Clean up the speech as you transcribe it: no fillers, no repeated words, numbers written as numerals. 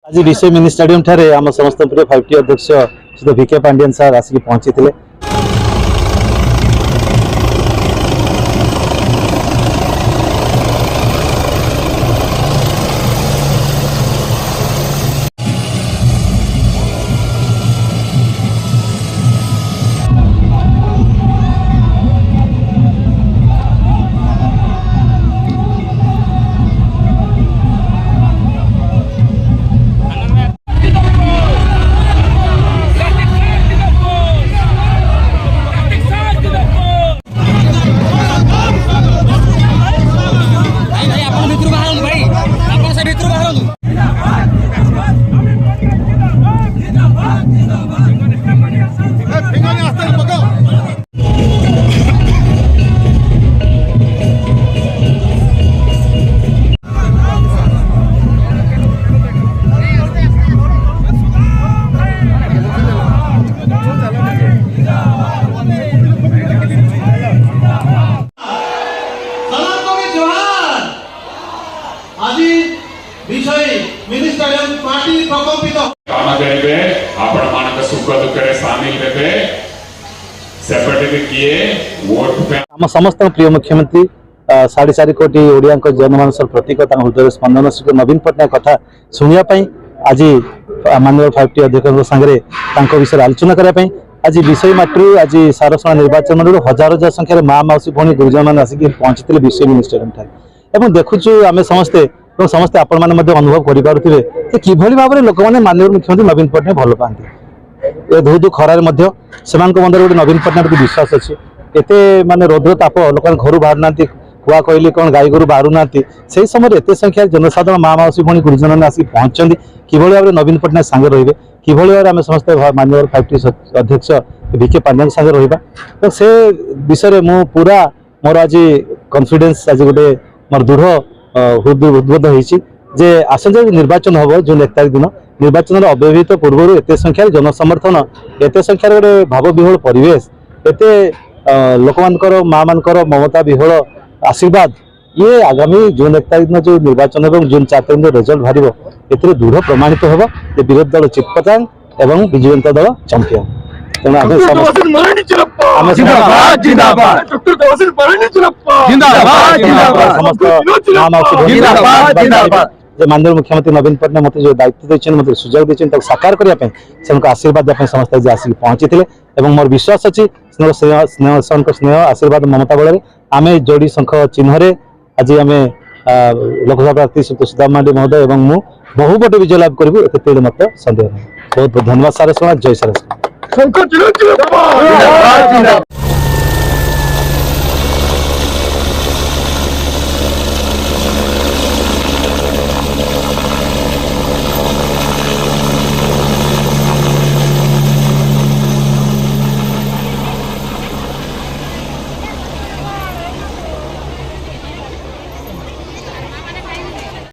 आज विषय mini stadium ठारे आम समस्त प्रिय 5T अध्यक्ष श्री भिके पांडियन सार आसिक पहुंची थे। विषय मिनी स्टेडियम पार्टी प्रकोपित काम करेंगे आपण मानक सुख दुख रे शामिल हेबे सेपरेट किए वोट पे आम समस्त प्रिय मुख्यमंत्री 4.5 कोटी ओडिया जनमानस प्रतीक हृदय स्पंदन श्री नवीन पट्टनायक कथा शुणापी आज माननीय 5T अध्यक्ष सागर विषय आलोचना करने आज विषय माटू आज सारसणा निर्वाचन मंडल हजार हजार संख्यार माँ मौसी भौणी गुरुजन मैंने आसिक पहुंची विषय मिनी स्टेडियम ठारे देखुचु आम समस्ते समस्ते आपण मैंने अनुभव करें कि भाव में लोक मैंने माननीय मुख्यमंत्री नवीन पट्टनायक भल पाती धूधु खरार मन गोटे नवीन पट्टनायक विश्वास अच्छी एत मानने रौद्र ताप लोक घर बाहर ना कुआ कहली कौन गाई गोरु बाहर ना से समय एत संख्या जनसाधारण माँ मौसी भौणी गुरुजन मैंने आसिक पहुंचती कि भाव में नवीन पट्टनायक सागे रे कि भाव में आम समस्त माननीय 5T अध्यक्ष भिके पांडियन सागे रहा तो से विषय में पूरा मोर आज कॉन्फिडेंस आज गोटे मोर दृढ़ उद्बोध होजे आसंता निर्वाचन हम जून 1 तारिख दिन निर्वाचन अव्यवहित पूर्व एत संख्यार जनसमर्थन एत संख्यार गोटे भाव विहल परिवेश एत लोक माँ मान ममता विहल आशीर्वाद ये आगामी जून 1 तारिख दिन जो निर्वाचन और जून 4 तारिख दिन रिजल्ट बाहर ए दृढ़ प्रमाणित हम विरोधी दल चितपटांग और विजु जनता दल चंपियन माननीय मुख्यमंत्री नवीन पट्टनायक मत जो दायित्व देते मत सुजोग देते साकार करने से आशीर्वाद समस्त आसिक पहुंची थे और मोर विश्वास अच्छी स्नेह आशीर्वाद ममता बल आम जोड़ी शंख चिन्ह आज आम लोकसभा प्रार्थी सुदाम मांडी महोदय और मु बहुपट विजय लाभ करूँ मत सन्देह नहीं। बहुत बहुत धन्यवाद सारसणा। जय सारसणा।